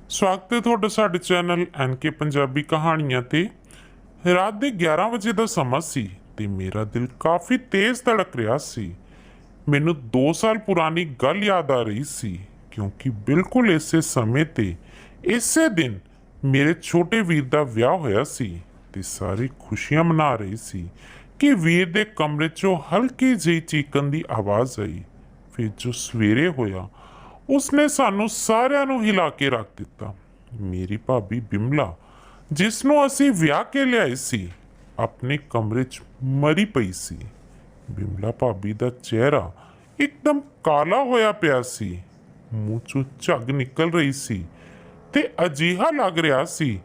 ਸਵਾਗਤ ਹੈ ਤੁਹਾਡਾ ਸਾਡੇ ਚੈਨਲ ਐਨਕੇ ਪੰਜਾਬੀ ਕਹਾਣੀਆਂ ਤੇ। ਰਾਤ ਦੇ 11 ਵਜੇ ਦਾ ਸਮਾਂ ਸੀ ਤੇ ਮੇਰਾ ਦਿਲ ਕਾਫੀ ਤੇਜ਼ ਧੜਕ ਰਿਹਾ ਸੀ। ਮੈਨੂੰ 2 ਸਾਲ ਪੁਰਾਣੀ ਗੱਲ ਯਾਦ ਆ ਰਹੀ ਸੀ, ਕਿਉਂਕਿ ਬਿਲਕੁਲ ਇਸੇ ਸਮੇਂ ਤੇ ਇਸੇ ਦਿਨ ਮੇਰੇ ਛੋਟੇ ਵੀਰ ਦਾ ਵਿਆਹ ਹੋਇਆ ਸੀ ਤੇ ਸਾਰੇ ਖੁਸ਼ੀਆਂ ਮਨਾ ਰਹੇ ਸੀ ਕਿ ਵੀਰ ਦੇ ਕਮਰੇ 'ਚੋਂ ਹਲਕੀ ਜਿਹੀ ਚੀਕਣ ਦੀ ਆਵਾਜ਼ ਆਈ। ਫਿਰ ਜੋ ਸਵੇਰੇ ਹੋਇਆ ਉਸਨੇ ਸਾਨੂੰ ਸਾਰਿਆਂ ਨੂੰ ਹਿਲਾ ਕੇ ਰੱਖ ਦਿੱਤਾ। ਮੇਰੀ ਭਾਬੀ ਬਿਮਲਾ, ਜਿਸ ਨੂੰ ਅਸੀਂ ਵਿਆਹ ਕੇ ਲਿਆਏ ਸੀ, ਆਪਣੇ ਕਮਰੇ 'ਚ ਮਰੀ ਪਈ ਸੀ। ਬਿਮਲਾ ਭਾਬੀ ਦਾ ਚਿਹਰਾ ਇੱਕਦਮ ਕਾਲਾ ਹੋਇਆ ਪਿਆ ਸੀ, ਮੂੰਹ 'ਚੋਂ ਝੱਗ ਨਿਕਲ ਰਹੀ ਸੀ ਤੇ ਅਜਿਹਾ ਲੱਗ ਰਿਹਾ ਸੀ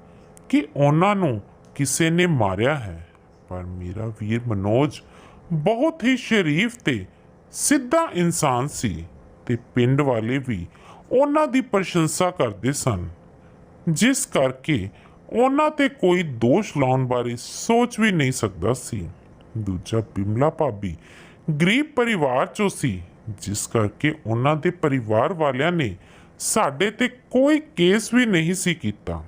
ਕਿ ਉਹਨਾਂ ਨੂੰ ਕਿਸੇ ਨੇ ਮਾਰਿਆ ਹੈ। ਪਰ ਮੇਰਾ ਵੀਰ ਮਨੋਜ ਬਹੁਤ ਹੀ ਸ਼ਰੀਫ ਤੇ ਸਿੱਧਾ ਇਨਸਾਨ ਸੀ ਤੇ ਪਿੰਡ ਵਾਲੇ ਵੀ ਉਹਨਾਂ ਦੀ ਪ੍ਰਸ਼ੰਸਾ ਕਰਦੇ ਸਨ, ਜਿਸ ਕਰਕੇ ਉਹਨਾਂ ਤੇ ਕੋਈ ਦੋਸ਼ ਲਾਉਣ ਬਾਰੇ ਸੋਚ ਵੀ ਨਹੀਂ ਸਕਦਾ ਸੀ। ਦੂਜਾ, ਬਿਮਲਾ ਭਾਬੀ ਗਰੀਬ ਪਰਿਵਾਰ 'ਚੋਂ ਸੀ, ਜਿਸ ਕਰਕੇ ਉਹਨਾਂ ਦੇ ਪਰਿਵਾਰ ਵਾਲਿਆਂ ਨੇ ਸਾਡੇ ਤੇ ਕੋਈ ਕੇਸ ਵੀ ਨਹੀਂ ਸੀ ਕੀਤਾ।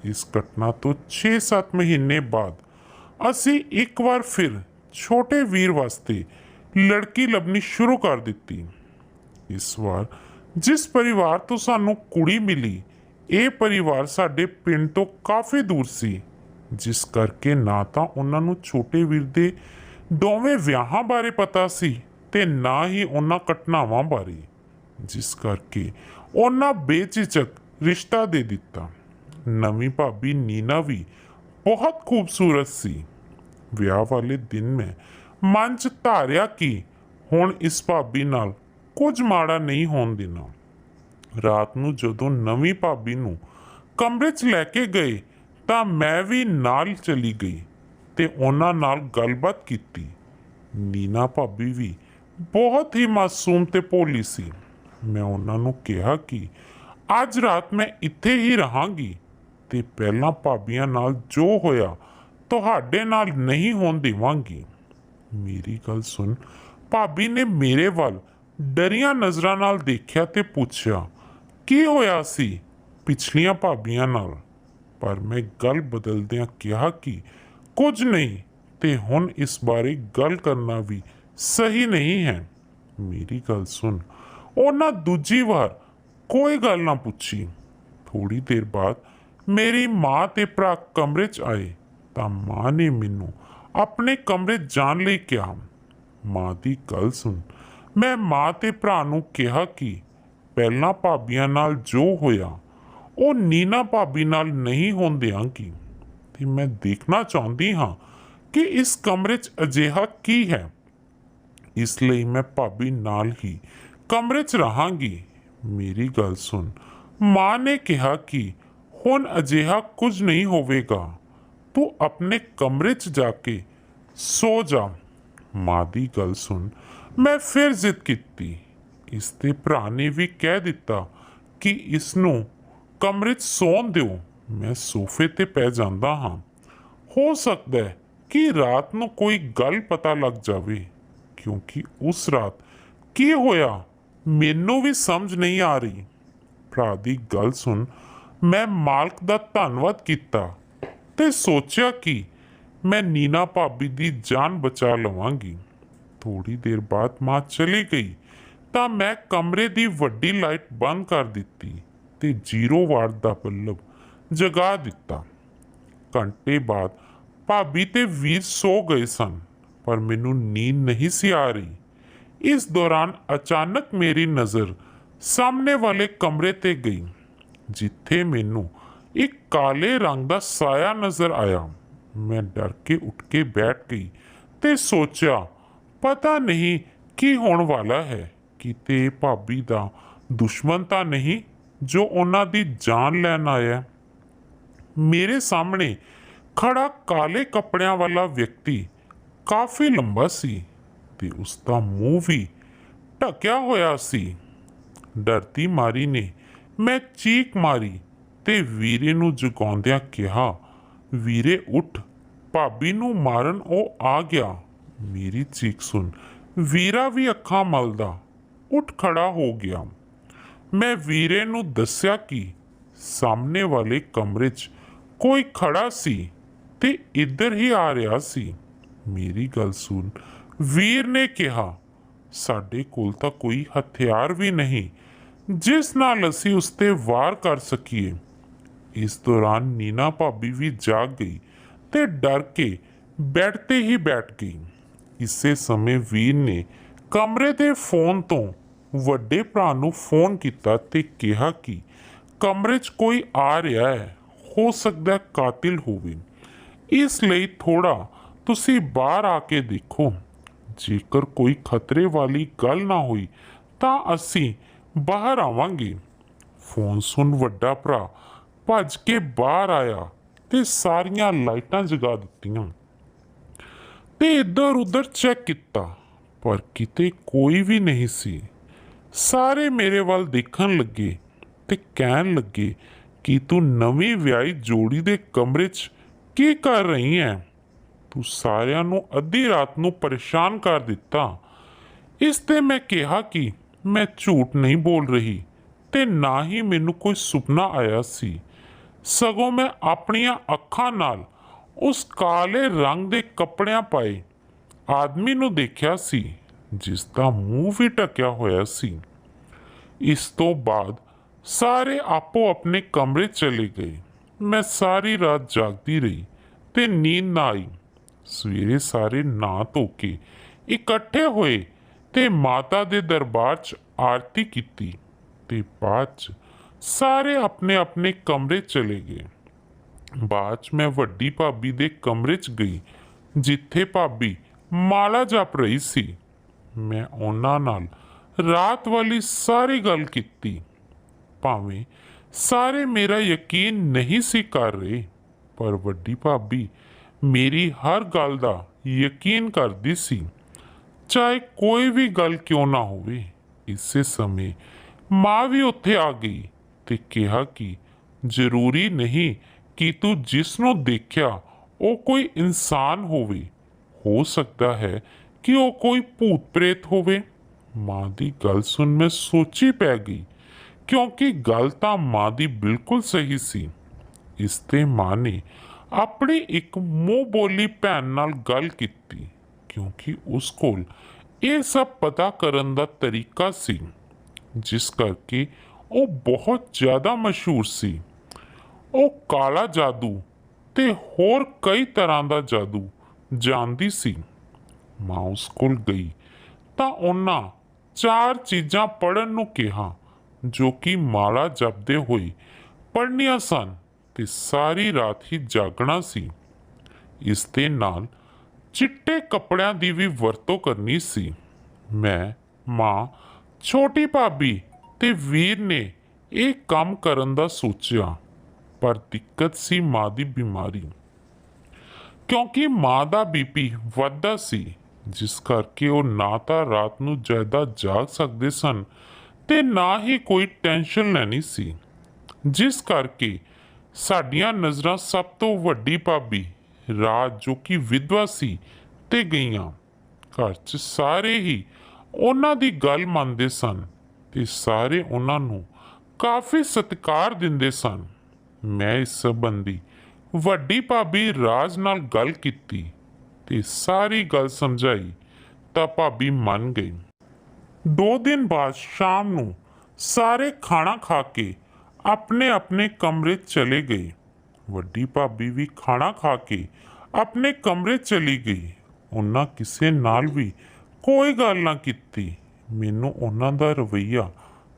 ਇਸ ਘਟਨਾ ਤੋਂ 6-7 ਮਹੀਨੇ ਬਾਅਦ ਅਸੀਂ ਇੱਕ ਵਾਰ ਫਿਰ ਛੋਟੇ ਵੀਰ ਵਾਸਤੇ ਲੜਕੀ ਲੱਭਣੀ ਸ਼ੁਰੂ ਕਰ ਦਿੱਤੀ। ਇਸ ਵਾਰ ਜਿਸ ਪਰਿਵਾਰ ਤੋਂ ਸਾਨੂੰ ਕੁੜੀ ਮਿਲੀ, ਇਹ ਪਰਿਵਾਰ ਸਾਡੇ ਪਿੰਡ ਤੋਂ ਕਾਫੀ ਦੂਰ ਸੀ, ਜਿਸ ਕਰਕੇ ਨਾ ਤਾਂ ਉਹਨਾਂ ਨੂੰ ਛੋਟੇ ਵੀਰ ਦੇ ਦੋਵੇਂ ਵਿਆਹਾਂ ਬਾਰੇ ਪਤਾ ਸੀ ਤੇ ਨਾ ਹੀ ਉਹਨਾਂ ਘਟਨਾਵਾਂ ਬਾਰੇ, ਜਿਸ ਕਰਕੇ ਉਹਨਾਂ ਬੇਝਿਜਕ ਰਿਸ਼ਤਾ ਦੇ ਦਿੱਤਾ। ਨਵੀਂ ਭਾਬੀ ਨੀਨਾ ਵੀ ਬਹੁਤ ਖੂਬਸੂਰਤ ਸੀ। ਵਿਆਹ ਵਾਲੇ ਦਿਨ ਮੈਂ ਮਨ 'ਚ ਧਾਰਿਆ ਕਿ ਹੁਣ ਇਸ ਭਾਬੀ ਨਾਲ ਕੁਝ ਮਾੜਾ ਨਹੀਂ ਹੋਣ ਦੇਣਾ। ਰਾਤ ਨੂੰ ਜਦੋਂ ਨਵੀਂ ਭਾਬੀ ਨੂੰ ਕਮਰੇ 'ਚ ਲੈ ਕੇ ਗਏ ਤਾਂ ਮੈਂ ਵੀ ਨਾਲ ਚਲੀ ਗਈ ਤੇ ਉਹਨਾਂ ਨਾਲ ਗੱਲਬਾਤ ਕੀਤੀ। ਨੀਨਾ ਭਾਬੀ ਵੀ ਬਹੁਤ ਹੀ ਮਾਸੂਮ ਤੇ ਭੋਲੀ ਸੀ। ਮੈਂ ਉਹਨਾਂ ਨੂੰ ਕਿਹਾ ਕਿ ਅੱਜ ਰਾਤ ਮੈਂ ਇੱਥੇ ਹੀ ਰਹਾਂਗੀ ਤੇ ਪਹਿਲਾਂ ਭਾਬੀਆਂ ਨਾਲ ਜੋ ਹੋਇਆ ਤੁਹਾਡੇ ਨਾਲ ਨਹੀਂ ਹੋਣ ਦੇਵਾਂਗੀ। ਮੇਰੀ ਗੱਲ ਸੁਣ, ਭਾਬੀ ਨੇ ਮੇਰੇ ਵੱਲ ਡਰੀਆਂ ਨਜ਼ਰਾਂ ਨਾਲ ਦੇਖਿਆ ਤੇ ਪੁੱਛਿਆ, ਕੀ ਹੋਇਆ ਸੀ ਪਿਛਲੀਆਂ ਭਾਬੀਆਂ ਨਾਲ? ਪਰ ਮੈਂ ਗੱਲ ਬਦਲਦਿਆਂ ਕਿਹਾ ਕਿ ਕੁਝ ਨਹੀਂ ਤੇ ਹੁਣ ਇਸ ਬਾਰੇ ਗੱਲ ਕਰਨਾ ਵੀ ਸਹੀ ਨਹੀਂ ਹੈ। ਮੇਰੀ ਗੱਲ ਸੁਣ, ਉਹਨਾਂ ਦੂਜੀ ਵਾਰ ਕੋਈ ਗੱਲ ਨਾ ਪੁੱਛੀ। ਥੋੜੀ ਦੇਰ ਬਾਅਦ ਮੇਰੀ ਮਾਂ ਤੇ ਭਰਾ ਕਮਰੇ 'ਚ ਆਏ ਤਾਂ ਮਾਂ ਨੇ ਮੈਨੂੰ ਆਪਣੇ ਕਮਰੇ ਜਾਣ ਲਈ ਕਿਹਾ। ਮਾਂ ਦੀ ਗੱਲ ਸੁਣ, ਮੈਂ ਮਾਂ ਤੇ ਭਰਾ ਨੂੰ ਕਿਹਾ ਕਿ ਪਹਿਲਾਂ ਭਾਬੀਆਂ ਨਾਲ ਜੋ ਹੋਇਆ ਉਹ ਨੀਨਾ ਭਾਬੀ ਨਾਲ ਨਹੀਂ ਹੋਣ ਦਿਆਂਗੀ ਤੇ ਮੈਂ ਦੇਖਣਾ ਚਾਹੁੰਦੀ ਹਾਂ ਕਿ ਇਸ ਕਮਰੇ 'ਚ ਅਜਿਹਾ ਕੀ ਹੈ। ਇਸ ਲਈ ਮੈਂ ਭਾਬੀ ਨਾਲ ਹੀ ਕਮਰੇ 'ਚ ਰਹਾਂਗੀ। ਮੇਰੀ ਗੱਲ ਸੁਣ, ਮਾਂ ਨੇ ਕਿਹਾ ਕਿ ਹੁਣ ਅਜਿਹਾ ਕੁਝ ਨਹੀਂ ਹੋਵੇਗਾ, ਤੂੰ ਆਪਣੇ ਕਮਰੇ 'ਚ ਜਾ ਕੇ ਸੋ ਜਾ। ਮਾਂ ਦੀ ਗੱਲ ਸੁਣ, ਮੈਂ ਫਿਰ ਜ਼ਿੱਦ ਕੀਤੀ। ਇਸ ਦੇ ਭਰਾ ਨੇ ਵੀ ਕਹਿ ਦਿੱਤਾ ਕਿ ਇਸ ਨੂੰ ਕਮਰੇ 'ਚ ਸੌਣ ਦਿਓ। ਮੈਂ ਸੋਫੇ ਤੇ ਪੈ ਜਾਂਦਾ ਹਾਂ। ਹੋ ਸਕਦਾ ਹੈ ਕਿ ਰਾਤ ਨੂੰ ਕੋਈ ਗੱਲ ਪਤਾ ਲੱਗ ਜਾਵੇ, ਕਿਉਂਕਿ ਉਸ ਰਾਤ ਕੀ ਹੋਇਆ ਮੈਨੂੰ ਵੀ ਸਮਝ ਨਹੀਂ ਆ ਰਹੀ। ਭਰਾ ਦੀ ਗੱਲ ਸੁਣ, ਮੈਂ ਮਾਲਕ ਦਾ ਧੰਨਵਾਦ ਕੀਤਾ ਤੇ ਸੋਚਿਆ ਕਿ ਮੈਂ ਨੀਨਾ ਭਾਬੀ ਦੀ ਜਾਨ ਬਚਾ ਲਵਾਂਗੀ। ਥੋੜੀ ਦੇਰ ਬਾਅਦ ਮਾਂ ਚਲੀ ਗਈ ਤਾਂ ਮੈਂ ਕਮਰੇ ਦੀ ਵੱਡੀ ਲਾਈਟ ਬੰਦ ਕਰ ਦਿੱਤੀ ਤੇ 0 ਵਾਟ ਦਾ ਬੱਲਬ ਜਗਾ ਦਿੱਤਾ। ਘੰਟੇ ਬਾਅਦ ਭਾਬੀ ਤੇ ਵੀਰ ਸੋ ਗਏ ਸਨ, ਪਰ ਮੈਨੂੰ ਨੀਂਦ ਨਹੀਂ ਸੀ ਆ ਰਹੀ। ਇਸ ਦੌਰਾਨ ਅਚਾਨਕ ਮੇਰੀ ਨਜ਼ਰ ਸਾਹਮਣੇ ਵਾਲੇ ਕਮਰੇ ਤੇ ਗਈ, ਜਿੱਥੇ ਮੈਨੂੰ ਇੱਕ ਕਾਲੇ ਰੰਗ ਦਾ ਸਾਇਆ ਨਜ਼ਰ ਆਇਆ। ਮੈਂ ਡਰ ਕੇ ਉੱਠ ਕੇ ਬੈਠ ਗਈ ਤੇ ਸੋਚਿਆ, ਪਤਾ ਨਹੀਂ ਕੀ ਹੋਣ ਵਾਲਾ ਹੈ। ਕਿਤੇ ਭਾਬੀ ਦਾ ਦੁਸ਼ਮਣ ਤਾਂ ਨਹੀਂ ਜੋ ਉਹਨਾਂ ਦੀ ਜਾਨ ਲੈਣ ਆਇਆ। ਮੇਰੇ ਸਾਹਮਣੇ ਖੜਾ ਕਾਲੇ ਕੱਪੜਿਆਂ ਵਾਲਾ ਵਿਅਕਤੀ ਕਾਫੀ ਲੰਬਾ ਸੀ ਤੇ ਉਸ ਦਾ ਮੂੰਹ ਵੀ ਢਕਿਆ ਹੋਇਆ ਸੀ। ਡਰਦੀ ਮਾਰੀ ਨੇ ਮੈਂ ਚੀਕ ਮਾਰੀ ਤੇ ਵੀਰੇ ਨੂੰ ਜਗਾਉਂਦਿਆਂ ਕਿਹਾ, ਵੀਰੇ ਉੱਠ, ਭਾਬੀ ਨੂੰ ਮਾਰਨ ਉਹ ਆ ਗਿਆ। ਮੇਰੀ ਚੀਕ ਸੁਣ ਵੀਰਾ ਵੀ ਅੱਖਾਂ ਮਲਦਾ ਉੱਠ ਖੜਾ ਹੋ ਗਿਆ। ਮੈਂ ਵੀਰੇ ਨੂੰ ਦੱਸਿਆ ਕਿ ਸਾਹਮਣੇ ਵਾਲੇ ਕਮਰੇ 'ਚ ਕੋਈ ਖੜਾ ਸੀ ਤੇ ਇੱਧਰ ਹੀ ਆ ਰਿਹਾ ਸੀ। ਮੇਰੀ ਗੱਲ ਸੁਣ, ਵੀਰ ਨੇ ਕਿਹਾ। ਸਾਡੇ ਕੋਲ ਤਾਂ ਕੋਈ ਹਥਿਆਰ ਵੀ ਨਹੀਂ ਜਿਸ ਨਾਲ ਅਸੀਂ ਉਸ ਤੇ ਵਾਰ ਕਰ ਸਕੀਏ। ਇਸ ਦੌਰਾਨ ਨੀਨਾ ਭਾਬੀ ਵੀ ਜਾਗ ਗਈ ਤੇ ਡਰ ਕੇ ਬੈੱਡ ਤੇ ਹੀ ਬੈਠ ਗਈ। ਇਸੇ ਸਮੇਂ ਵੀਰ ਨੇ ਕਮਰੇ ਦੇ ਫੋਨ ਤੋਂ ਵੱਡੇ ਭਰਾ ਨੂੰ ਫੋਨ ਕੀਤਾ ਤੇ ਕਿਹਾ ਕਿ ਕਮਰੇ 'ਚ ਕੋਈ ਆ ਰਿਹਾ ਹੈ, ਹੋ ਸਕਦਾ ਕਾਤਿਲ ਹੋਵੇ, ਇਸ ਲਈ ਥੋੜਾ ਤੁਸੀਂ ਬਾਹਰ ਆ ਕੇ ਦੇਖੋ। ਜੇਕਰ ਕੋਈ ਖਤਰੇ ਵਾਲੀ ਗੱਲ ਨਾ ਹੋਈ ਤਾਂ ਅਸੀਂ ਬਾਹਰ ਆਵਾਂਗੇ। ਫੋਨ ਸੁਣ ਵੱਡਾ ਭਰਾ ਭੱਜ ਕੇ ਬਾਹਰ ਆਇਆ ਤੇ ਸਾਰੀਆਂ ਲਾਈਟਾਂ ਜਗਾ ਦਿੱਤੀਆਂ ਤੇ ਇੱਧਰ ਉੱਧਰ ਚੈੱਕ ਕੀਤਾ, ਪਰ ਕਿਤੇ ਕੋਈ ਵੀ ਨਹੀਂ ਸੀ। ਸਾਰੇ ਮੇਰੇ ਵੱਲ ਦੇਖਣ ਲੱਗੇ ਤੇ ਕਹਿਣ ਲੱਗੇ ਕਿ ਤੂੰ ਨਵੀਂ ਵਿਆਹੀ ਜੋੜੀ ਦੇ ਕਮਰੇ 'ਚ ਕੀ ਕਰ ਰਹੀ ਹੈ? ਤੂੰ ਸਾਰਿਆਂ ਨੂੰ ਅੱਧੀ ਰਾਤ ਨੂੰ ਪਰੇਸ਼ਾਨ ਕਰ ਦਿੱਤਾ। ਇਸ ਤੇ ਮੈਂ ਕਿਹਾ ਕਿ ਮੈਂ ਝੂਠ ਨਹੀਂ ਬੋਲ ਰਹੀ ਤੇ ਨਾ ਹੀ ਮੈਨੂੰ ਕੋਈ ਸੁਪਨਾ ਆਇਆ ਸੀ, ਸਗੋਂ ਮੈਂ ਆਪਣੀਆਂ ਅੱਖਾਂ ਨਾਲ ਉਸ ਕਾਲੇ ਰੰਗ ਦੇ ਕੱਪੜਿਆਂ ਪਾਏ ਆਦਮੀ ਨੂੰ ਦੇਖਿਆ ਸੀ ਜਿਸ ਦਾ ਮੂੰਹ ਵੀ ਢਕਿਆ ਹੋਇਆ ਸੀ। ਇਸ ਤੋਂ ਬਾਅਦ ਸਾਰੇ ਆਪੋ ਆਪਣੇ ਕਮਰੇ ਚਲੇ ਗਏ। ਮੈਂ ਸਾਰੀ ਰਾਤ ਜਾਗਦੀ ਰਹੀ ਤੇ ਨੀਂਦ ਨਾ ਆਈ। ਸਵੇਰੇ ਸਾਰੇ ਨਹਾ ਧੋ ਕੇ ਇਕੱਠੇ ਹੋਏ ਤੇ ਮਾਤਾ ਦੇ ਦਰਬਾਰ 'ਚ ਆਰਤੀ ਕੀਤੀ ਤੇ ਬਾਅਦ 'ਚ ਸਾਰੇ ਆਪਣੇ ਆਪਣੇ ਕਮਰੇ ਚਲੇ ਗਏ। ਬਾਅਦ 'ਚ ਮੈਂ ਵੱਡੀ ਭਾਬੀ ਦੇ ਕਮਰੇ 'ਚ ਗਈ ਜਿੱਥੇ ਭਾਬੀ ਮਾਲਾ ਜਪ ਰਹੀ ਸੀ। ਮੈਂ ਉਹਨਾਂ ਨਾਲ ਰਾਤ ਵਾਲੀ ਸਾਰੀ ਗੱਲ ਕੀਤੀ। ਭਾਵੇਂ ਸਾਰੇ ਮੇਰਾ ਯਕੀਨ ਨਹੀਂ ਸੀ ਕਰ ਰਹੇ, ਪਰ ਵੱਡੀ ਭਾਬੀ ਮੇਰੀ ਹਰ ਗੱਲ ਦਾ ਯਕੀਨ ਕਰਦੀ ਸੀ, ਚਾਹੇ ਕੋਈ ਵੀ ਗੱਲ ਕਿਉਂ ਨਾ ਹੋਵੇ। ਇਸੇ ਸਮੇਂ ਮਾਂ ਵੀ ਉੱਥੇ ਆ ਗਈ ਤੇ ਕਿਹਾ ਕਿ ਜ਼ਰੂਰੀ ਨਹੀਂ ਕਿ ਤੂੰ ਜਿਸ ਨੂੰ ਦੇਖਿਆ ਉਹ ਕੋਈ ਇਨਸਾਨ ਹੋਵੇ, ਹੋ ਸਕਦਾ ਹੈ ਕਿ ਉਹ ਕੋਈ ਭੂਤ ਪ੍ਰੇਤ ਹੋਵੇ। ਮਾਂ ਦੀ ਗੱਲ ਸੁਣ ਮੈਂ ਸੋਚੀ ਪੈ ਗਈ, ਕਿਉਂਕਿ ਗੱਲ ਤਾਂ ਮਾਂ ਦੀ ਬਿਲਕੁਲ ਸਹੀ ਸੀ। ਇਸ ਤੇ ਮਾਂ ਨੇ ਆਪਣੀ ਇੱਕ ਮੂੰਹ ਬੋਲੀ ਭੈਣ ਨਾਲ ਗੱਲ ਕੀਤੀ, ਕਿਉਂਕਿ ਉਸ ਕੋਲ ਇਹ ਸਭ ਪਤਾ ਕਰਨ ਦਾ ਤਰੀਕਾ ਸੀ, ਜਿਸ ਕਰਕੇ ਉਹ ਬਹੁਤ ਜ਼ਿਆਦਾ ਮਸ਼ਹੂਰ ਸੀ। ਉਹ ਕਾਲਾ ਜਾਦੂ ਤੇ ਹੋਰ ਕਈ ਤਰ੍ਹਾਂ ਦਾ ਜਾਦੂ ਜਾਣਦੀ ਸੀ। ਮਾਂ ਉਸ ਕੋਲ ਗਈ ਤਾਂ ਉਹਨਾਂ 4 ਚੀਜ਼ਾਂ ਪੜ੍ਹਨ ਨੂੰ ਕਿਹਾ, ਜੋ ਕਿ ਮਾਲਾ ਜਪਦੇ ਹੋਏ ਪੜ੍ਹਨੀਆਂ ਸਨ ਤੇ ਸਾਰੀ ਰਾਤ ਹੀ ਜਾਗਣਾ ਸੀ। ਇਸ ਦੇ ਨਾਲ ਚਿੱਟੇ ਕੱਪੜਿਆਂ ਦੀ ਵੀ ਵਰਤੋਂ ਕਰਨੀ ਸੀ। ਮੈਂ, ਮਾਂ, ਛੋਟੀ ਭਾਬੀ ਤੇ ਵੀਰ ਨੇ ਇਹ ਕੰਮ ਕਰਨ ਦਾ ਸੋਚਿਆ, ਪਰ ਦਿੱਕਤ ਸੀ ਮਾਂ ਦੀ ਬਿਮਾਰੀ, ਕਿਉਂਕਿ ਮਾਂ ਦਾ ਬੀਪੀ ਵੱਧਦਾ ਸੀ, ਜਿਸ ਕਰਕੇ ਉਹ ਨਾ ਤਾਂ ਰਾਤ ਨੂੰ ਜ਼ਿਆਦਾ ਜਾਗ ਸਕਦੇ ਸਨ ਤੇ ਨਾ ਹੀ ਕੋਈ ਟੈਨਸ਼ਨ ਲੈਣੀ ਸੀ। ਜਿਸ ਕਰਕੇ ਸਾਡੀਆਂ ਨਜ਼ਰਾਂ ਸਭ ਤੋਂ ਵੱਡੀ ਭਾਬੀ ਰਾਜ, ਜੋ ਕਿ ਵਿਧਵਾ ਸੀ, ਤੇ ਗਈਆਂ। ਘਰ 'ਚ ਸਾਰੇ ਹੀ ਉਹਨਾਂ ਦੀ ਗੱਲ ਮੰਨਦੇ ਸਨ ਤੇ ਸਾਰੇ ਉਹਨਾਂ ਨੂੰ ਕਾਫੀ ਸਤਿਕਾਰ ਦਿੰਦੇ ਸਨ। ਮੈਂ ਇਸ ਸੰਬੰਧੀ ਵੱਡੀ ਭਾਬੀ ਰਾਜ ਨਾਲ ਗੱਲ ਕੀਤੀ ਤੇ ਸਾਰੀ ਗੱਲ ਸਮਝਾਈ ਤਾਂ ਭਾਬੀ ਮੰਨ ਗਈ। 2 ਦਿਨ ਬਾਅਦ ਸ਼ਾਮ ਨੂੰ ਸਾਰੇ ਖਾਣਾ ਖਾ ਕੇ ਆਪਣੇ ਆਪਣੇ ਕਮਰੇ ਚਲੇ ਗਏ। ਵੱਡੀ ਭਾਬੀ ਵੀ ਖਾਣਾ ਖਾ ਕੇ ਆਪਣੇ ਕਮਰੇ ਚਲੀ ਗਈ। ਉਹਨਾਂ ਕਿਸੇ ਨਾਲ ਵੀ ਕੋਈ ਗੱਲ ਨਾ ਕੀਤੀ। ਮੈਨੂੰ ਉਹਨਾਂ ਦਾ ਰਵੱਈਆ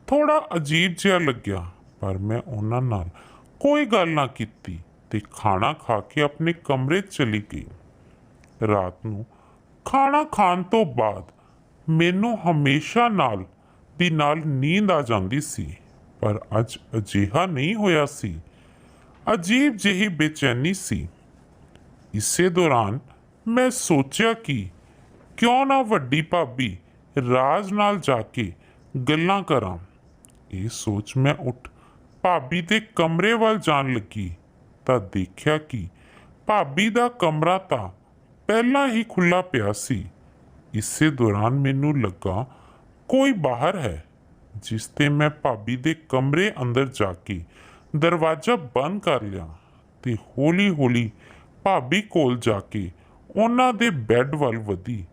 ਥੋੜਾ ਅਜੀਬ ਜਿਹਾ ਲੱਗਿਆ, ਪਰ ਮੈਂ ਉਹਨਾਂ ਨਾਲ ਕੋਈ ਗੱਲ ਨਾ ਕੀਤੀ ਤੇ ਖਾਣਾ ਖਾ ਕੇ ਆਪਣੇ ਕਮਰੇ ਚਲੀ ਗਈ। ਰਾਤ ਨੂੰ ਖਾਣਾ ਖਾਣ ਤੋਂ ਬਾਅਦ ਮੈਨੂੰ ਹਮੇਸ਼ਾ ਨਾਲ ਦੀ ਨਾਲ ਨੀਂਦ ਆ ਜਾਂਦੀ ਸੀ, ਪਰ ਅੱਜ ਅਜਿਹਾ ਨਹੀਂ ਹੋਇਆ ਸੀ। ਅਜੀਬ ਜਿਹੀ ਬੇਚੈਨੀ ਸੀ। ਇਸੇ ਦੌਰਾਨ ਮੈਂ ਸੋਚਿਆ ਕਿ ਕਿਉਂ ਨਾ ਵੱਡੀ ਭਾਬੀ ਰਾਜ ਨਾਲ ਜਾ ਕੇ ਗੱਲਾਂ ਕਰਾਂ। ਇਹ ਸੋਚ ਮੈਂ ਉੱਠ ਭਾਬੀ ਦੇ ਕਮਰੇ ਵੱਲ ਜਾਣ ਲੱਗੀ ਤਾਂ ਦੇਖਿਆ ਕਿ ਭਾਬੀ ਦਾ ਕਮਰਾ ਤਾਂ ਪਹਿਲਾਂ ਹੀ ਖੁੱਲ੍ਹਾ ਪਿਆ ਸੀ। ਇਸੇ ਦੌਰਾਨ ਮੈਨੂੰ ਲੱਗਾ ਕੋਈ ਬਾਹਰ ਹੈ, ਜਿਸ ਤੇ ਮੈਂ ਭਾਬੀ ਦੇ ਕਮਰੇ ਅੰਦਰ ਜਾ ਕੇ ਦਰਵਾਜ਼ਾ ਬੰਦ ਕਰ ਲਿਆ ਤੇ ਹੌਲੀ-ਹੌਲੀ ਭਾਬੀ ਕੋਲ ਜਾ ਕੇ ਉਹਨਾਂ ਦੇ ਬੈੱਡ ਵੱਲ ਵਧੀ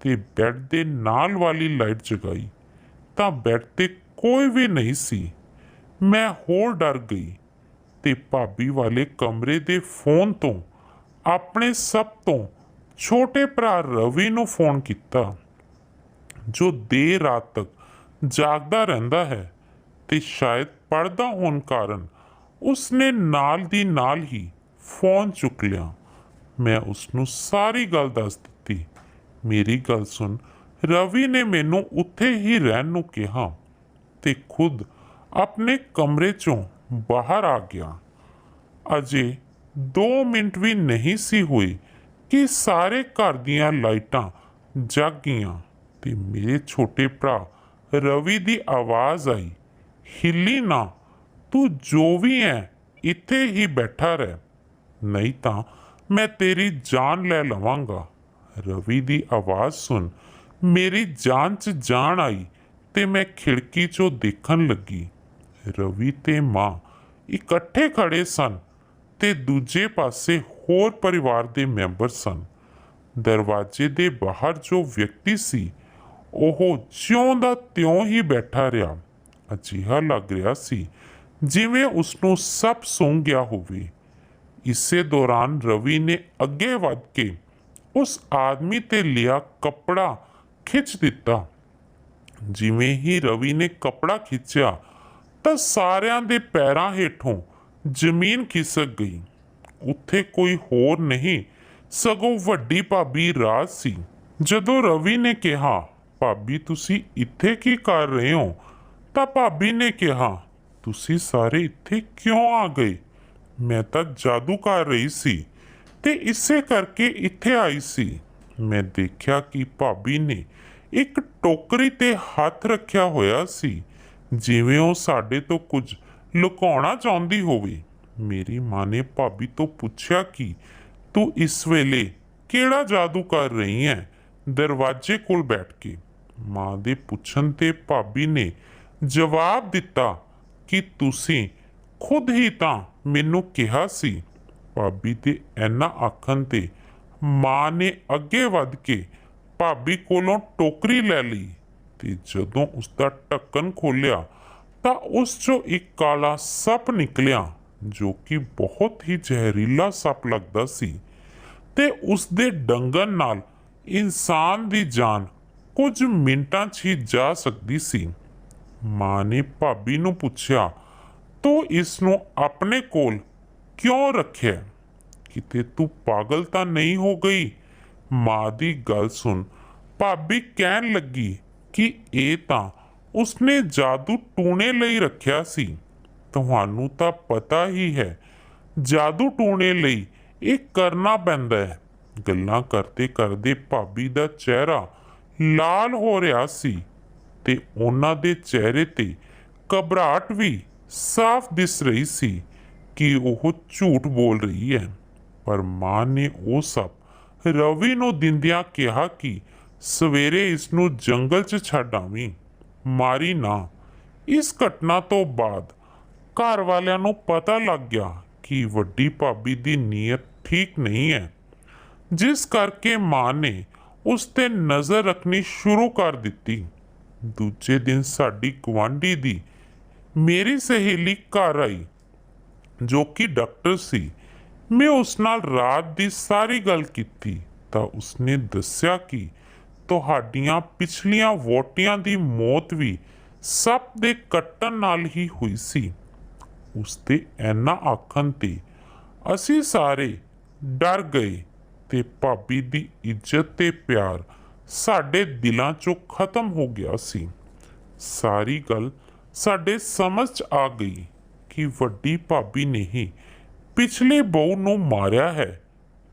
ਤੇ ਬੈੱਡ ਦੇ ਨਾਲ ਵਾਲੀ ਲਾਈਟ ਜਗਾਈ ਤਾਂ ਬੈੱਡ ਤੇ ਕੋਈ ਵੀ ਨਹੀਂ ਸੀ। ਮੈਂ ਹੋਰ ਡਰ ਗਈ ਤੇ ਭਾਬੀ ਵਾਲੇ ਕਮਰੇ ਦੇ ਫੋਨ ਤੋਂ ਆਪਣੇ ਸਭ ਤੋਂ ਛੋਟੇ ਭਰਾ ਰਵੀ ਨੂੰ ਫੋਨ ਕੀਤਾ, ਜੋ ਦੇਰ ਰਾਤ ਤੱਕ ਜਾਗਦਾ ਰਹਿੰਦਾ ਹੈ ਤੇ ਸ਼ਾਇਦ ਪੜ੍ਹਦਾ ਹੋਣ ਕਾਰਨ ਉਸਨੇ ਨਾਲ ਦੀ ਨਾਲ ਹੀ ਫੋਨ ਚੁੱਕ ਲਿਆ। ਮੈਂ ਉਸਨੂੰ ਸਾਰੀ ਗੱਲ ਦੱਸ ਦਿੱਤੀ। ਮੇਰੀ ਗੱਲ ਸੁਣ, ਰਵੀ ਨੇ ਮੈਨੂੰ ਉੱਥੇ ਹੀ ਰਹਿਣ ਨੂੰ ਕਿਹਾ ਤੇ ਖੁਦ ਆਪਣੇ ਕਮਰੇ ਚੋਂ ਬਾਹਰ ਆ ਗਿਆ। ਅਜੇ 2 ਮਿੰਟ ਵੀ ਨਹੀਂ ਸੀ ਹੋਏ ਕਿ ਸਾਰੇ ਘਰ ਦੀਆਂ ਲਾਈਟਾਂ ਜਗ ਗਈਆਂ ਤੇ ਮੇਰੇ ਛੋਟੇ ਭਰਾ ਰਵੀ ਦੀ ਆਵਾਜ਼ ਆਈ, ਹਿੱਲੀ ਨਾ, ਤੂੰ ਜੋ ਵੀ ਹੈ ਇੱਥੇ ਹੀ ਬੈਠਾ ਰਹਿ, ਨਹੀਂ ਤਾਂ ਮੈਂ ਤੇਰੀ ਜਾਨ ਲੈ ਲਵਾਂਗਾ। ਰਵੀ ਦੀ ਆਵਾਜ਼ ਸੁਣ ਮੇਰੀ ਜਾਨ 'ਚ ਜਾਨ ਆਈ ਤੇ ਮੈਂ ਖਿੜਕੀ 'ਚੋਂ ਦੇਖਣ ਲੱਗੀ। ਰਵੀ ਤੇ ਮਾਂ ਇਕੱਠੇ ਖੜੇ ਸਨ ਤੇ ਦੂਜੇ ਪਾਸੇ ਹੋਰ ਪਰਿਵਾਰ ਦੇ ਮੈਂਬਰ ਸਨ। ਦਰਵਾਜ਼ੇ ਦੇ ਬਾਹਰ ਜੋ ਵਿਅਕਤੀ ਸੀ ਉਹ ਜਿਉਂ ਦਾ ਤਿਉਂ ਹੀ ਬੈਠਾ ਰਿਹਾ। ਅਜਿਹਾ ਲੱਗ ਰਿਹਾ ਸੀ ਜਿਵੇਂ ਉਸਨੂੰ ਸਭ ਸੌਂ ਗਿਆ ਹੋਵੇ। ਇਸੇ ਦੌਰਾਨ ਰਵੀ ਨੇ ਅੱਗੇ ਵੱਧ ਕੇ ਉਸ ਆਦਮੀ ਤੇ ਲਿਆ ਕੱਪੜਾ ਖਿੱਚ ਦਿੱਤਾ। ਜਿਵੇਂ ਹੀ ਰਵੀ ਨੇ ਕੱਪੜਾ ਖਿੱਚਿਆ ਤਾਂ ਸਾਰਿਆਂ ਦੇ ਪੈਰਾਂ ਹੇਠੋਂ ਜ਼ਮੀਨ ਖਿਸਕ ਗਈ। ਉੱਥੇ ਕੋਈ ਹੋਰ ਨਹੀਂ ਸਗੋਂ ਵੱਡੀ ਭਾਬੀ ਰਾਜ ਸੀ। ਜਦੋਂ ਰਵੀ ਨੇ ਕਿਹਾ, ਭਾਬੀ ਤੁਸੀਂ ਇੱਥੇ ਕੀ ਕਰ ਰਹੇ ਹੋ, ਤਾਂ ਭਾਬੀ ਨੇ ਕਿਹਾ, ਤੁਸੀਂ ਸਾਰੇ ਇੱਥੇ ਕਿਉਂ ਆ ਗਏ? ਮੈਂ ਤਾਂ ਜਾਦੂ ਕਰ ਰਹੀ ਸੀ ਤੇ ਇਸੇ ਕਰਕੇ ਇੱਥੇ ਆਈ ਸੀ। ਮੈਂ ਦੇਖਿਆ ਕਿ ਭਾਬੀ ਨੇ ਇੱਕ ਟੋਕਰੀ ਤੇ ਹੱਥ ਰੱਖਿਆ ਹੋਇਆ ਸੀ, ਜਿਵੇਂ ਉਹ ਸਾਡੇ ਤੋਂ ਕੁਝ ਲੁਕਾਉਣਾ ਚਾਹੁੰਦੀ ਹੋਵੇ। ਮੇਰੀ ਮਾਂ ਨੇ ਭਾਬੀ ਤੋਂ ਪੁੱਛਿਆ ਕਿ ਤੂੰ ਇਸ ਵੇਲੇ ਕਿਹੜਾ ਜਾਦੂ ਕਰ ਰਹੀ ਹੈ, ਦਰਵਾਜ਼ੇ ਕੋਲ ਬੈਠ ਕੇ। ਮਾਂ ਦੇ ਪੁੱਛਣ ਤੇ ਭਾਬੀ ਨੇ ਜਵਾਬ ਦਿੱਤਾ ਕਿ ਤੁਸੀਂ ਖੁਦ ਹੀ ਤਾਂ ਮੈਨੂੰ ਕਿਹਾ ਸੀ। ਭਾਬੀ ਦੇ ਇੰਨਾ ਆਖਣ ਤੇ ਮਾਂ ਨੇ ਅੱਗੇ ਵੱਧ ਕੇ ਭਾਬੀ ਕੋਲੋਂ ਟੋਕਰੀ ਲੈ ਲਈ ਤੇ ਜਦੋਂ ਉਸਦਾ ਢੱਕਣ ਖੋਲ੍ਹਿਆ ਤਾਂ ਉਸ 'ਚੋਂ ਇੱਕ ਕਾਲਾ ਸੱਪ ਨਿਕਲਿਆ, ਜੋ ਕਿ ਬਹੁਤ ਹੀ ਜ਼ਹਿਰੀਲਾ ਸੱਪ ਲੱਗਦਾ ਸੀ ਤੇ ਉਸ ਦੇ ਡੰਗਣ ਨਾਲ ਇਨਸਾਨ ਦੀ ਜਾਨ ਕੁਝ ਮਿੰਟਾਂ 'ਚ ਹੀ ਜਾ ਸਕਦੀ ਸੀ। ਮਾਂ ਨੇ ਭਾਬੀ ਨੂੰ ਪੁੱਛਿਆ, ਤੂੰ ਇਸ ਨੂੰ ਆਪਣੇ ਕੋਲ ਕਿਉਂ ਰੱਖਿਆ? ਕਿਤੇ ਤੂੰ ਪਾਗਲ ਤਾਂ ਨਹੀਂ ਹੋ ਗਈ? ਮਾਂ ਦੀ ਗੱਲ ਸੁਣ ਭਾਬੀ ਕਹਿਣ ਲੱਗੀ ਕਿ ਇਹ ਤਾਂ ਉਸਨੇ ਜਾਦੂ ਟੂਣੇ ਲਈ ਰੱਖਿਆ ਸੀ। ਤੁਹਾਨੂੰ ਤਾਂ ਪਤਾ ਹੀ ਹੈ, ਜਾਦੂ ਟੂਣੇ ਲਈ ਇਹ ਕਰਨਾ ਪੈਂਦਾ ਹੈ। ਗੱਲਾਂ ਕਰਦੇ ਕਰਦੇ ਭਾਬੀ ਦਾ ਚਿਹਰਾ ਲਾਲ ਹੋ ਰਿਹਾ ਸੀ ਤੇ ਉਹਨਾਂ ਦੇ ਚਿਹਰੇ ਤੇ ਘਬਰਾਹਟ ਵੀ ਸਾਫ਼ ਦਿਸ ਰਹੀ ਸੀ ਕਿ ਉਹ ਝੂਠ ਬੋਲ ਰਹੀ ਹੈ। ਪਰ ਮਾਂ ਨੇ ਉਹ ਸਭ ਰਵੀ ਨੂੰ ਦਿੰਦਿਆਂ ਕਿਹਾ ਕਿ ਸਵੇਰੇ ਇਸ ਨੂੰ ਜੰਗਲ 'ਚ ਛੱਡ ਆਵੀਂ, ਮਾਰੀ ਨਾ। ਇਸ ਘਟਨਾ ਤੋਂ ਬਾਅਦ ਘਰ ਵਾਲਿਆਂ ਨੂੰ ਪਤਾ ਲੱਗ ਗਿਆ ਕਿ ਵੱਡੀ ਭਾਬੀ ਦੀ ਨੀਅਤ ਠੀਕ ਨਹੀਂ ਹੈ, ਜਿਸ ਕਰਕੇ ਮਾਂ ਨੇ ਉਸ 'ਤੇ ਨਜ਼ਰ ਰੱਖਣੀ ਸ਼ੁਰੂ ਕਰ ਦਿੱਤੀ। ਦੂਜੇ ਦਿਨ ਸਾਡੀ ਗੁਆਂਢੀ ਦੀ ਮੇਰੀ ਸਹੇਲੀ ਘਰ ਆਈ, ਜੋ ਕਿ ਡਾਕਟਰ ਸੀ। ਮੈਂ ਉਸ ਨਾਲ ਰਾਤ ਦੀ ਸਾਰੀ ਗੱਲ ਕੀਤੀ ਤਾਂ ਉਸਨੇ ਦੱਸਿਆ ਕਿ ਤੁਹਾਡੀਆਂ ਪਿਛਲੀਆਂ ਵਹੁਟੀਆਂ ਦੀ ਮੌਤ ਵੀ ਸੱਪ ਦੇ ਕੱਟਣ ਨਾਲ ਹੀ ਹੋਈ ਸੀ। ਉਸ ਦੇ ਇੰਨਾ ਆਖਣ ਤੇ ਅਸੀਂ ਸਾਰੇ ਡਰ ਗਏ ਤੇ ਭਾਬੀ ਦੀ ਇੱਜ਼ਤ ਤੇ ਪਿਆਰ ਸਾਡੇ ਦਿਲਾਂ 'ਚੋਂ ਖਤਮ ਹੋ ਗਿਆ ਸੀ। ਸਾਰੀ ਗੱਲ ਸਾਡੇ ਸਮਝ 'ਚ ਆ ਗਈ ਕਿ ਵੱਡੀ ਭਾਬੀ ਨੇ ਹੀ ਪਿਛਲੇ ਬਹੂ ਨੂੰ ਮਾਰਿਆ ਹੈ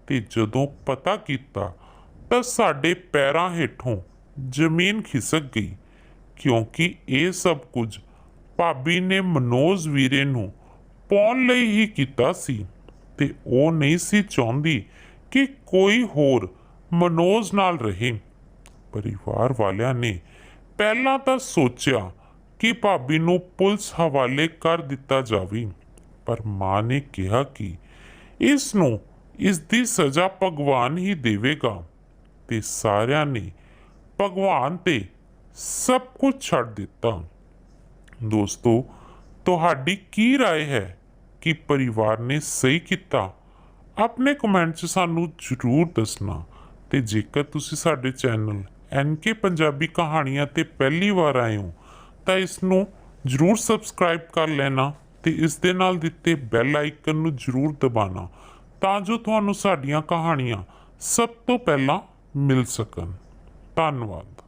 ਤੇ ਜਦੋਂ ਪਤਾ ਕੀਤਾ ਤਾਂ ਸਾਡੇ ਪੈਰਾਂ ਹੇਠੋਂ ਜ਼ਮੀਨ ਖਿਸਕ ਗਈ, ਕਿਉਂਕਿ ਇਹ ਸਭ ਕੁਝ ਭਾਬੀ ਨੇ ਮਨੋਜ ਵੀਰੇ ਨੂੰ ਪਾਉਣ ਲਈ ਹੀ ਕੀਤਾ ਸੀ ਤੇ ਉਹ ਨਹੀਂ ਸੀ ਚਾਹੁੰਦੀ ਕਿ ਕੋਈ ਹੋਰ ਮਨੋਜ ਨਾਲ ਰਹੇ। ਪਰਿਵਾਰ ਵਾਲਿਆਂ ਨੇ ਪਹਿਲਾਂ ਤਾਂ ਸੋਚਿਆ ਕਿ ਭਾਬੀ ਨੂੰ ਪੁਲਿਸ ਹਵਾਲੇ ਕਰ ਦਿੱਤਾ ਜਾਵੇ, ਪਰ ਮਾਂ ਨੇ ਕਿਹਾ ਕਿ ਇਸ ਨੂੰ ਇਸ ਦੀ ਸਜ਼ਾ ਭਗਵਾਨ ਹੀ ਦੇਵੇਗਾ ਤੇ ਸਾਰਿਆਂ ਨੇ ਭਗਵਾਨ ਤੇ ਸਭ ਕੁਝ ਛੱਡ ਦਿੱਤਾ। ਦੋਸਤੋ, ਤੁਹਾਡੀ ਕੀ ਰਾਏ ਹੈ ਕਿ ਪਰਿਵਾਰ ਨੇ ਸਹੀ ਕੀਤਾ? ਆਪਣੇ ਕਮੈਂਟ 'ਚ ਸਾਨੂੰ ਜ਼ਰੂਰ ਦੱਸਣਾ। ਤੇ ਜੇਕਰ ਤੁਸੀਂ ਸਾਡੇ ਚੈਨਲ NK ਪੰਜਾਬੀ ਕਹਾਣੀਆਂ ਤੇ ਪਹਿਲੀ ਵਾਰ ਆਏ ਹੋ ਤਾਂ ਇਸ ਨੂੰ ਜ਼ਰੂਰ ਸਬਸਕ੍ਰਾਈਬ ਕਰ ਲੈਣਾ ਤੇ ਇਸ ਦੇ ਨਾਲ ਦਿੱਤੇ ਬੈਲ ਆਈਕਨ ਨੂੰ ਜ਼ਰੂਰ ਦਬਾਉਣਾ ਤਾਂ ਜੋ ਤੁਹਾਨੂੰ ਸਾਡੀਆਂ ਕਹਾਣੀਆਂ ਸਭ ਤੋਂ ਪਹਿਲਾਂ ਮਿਲ ਸਕਣ। ਧੰਨਵਾਦ।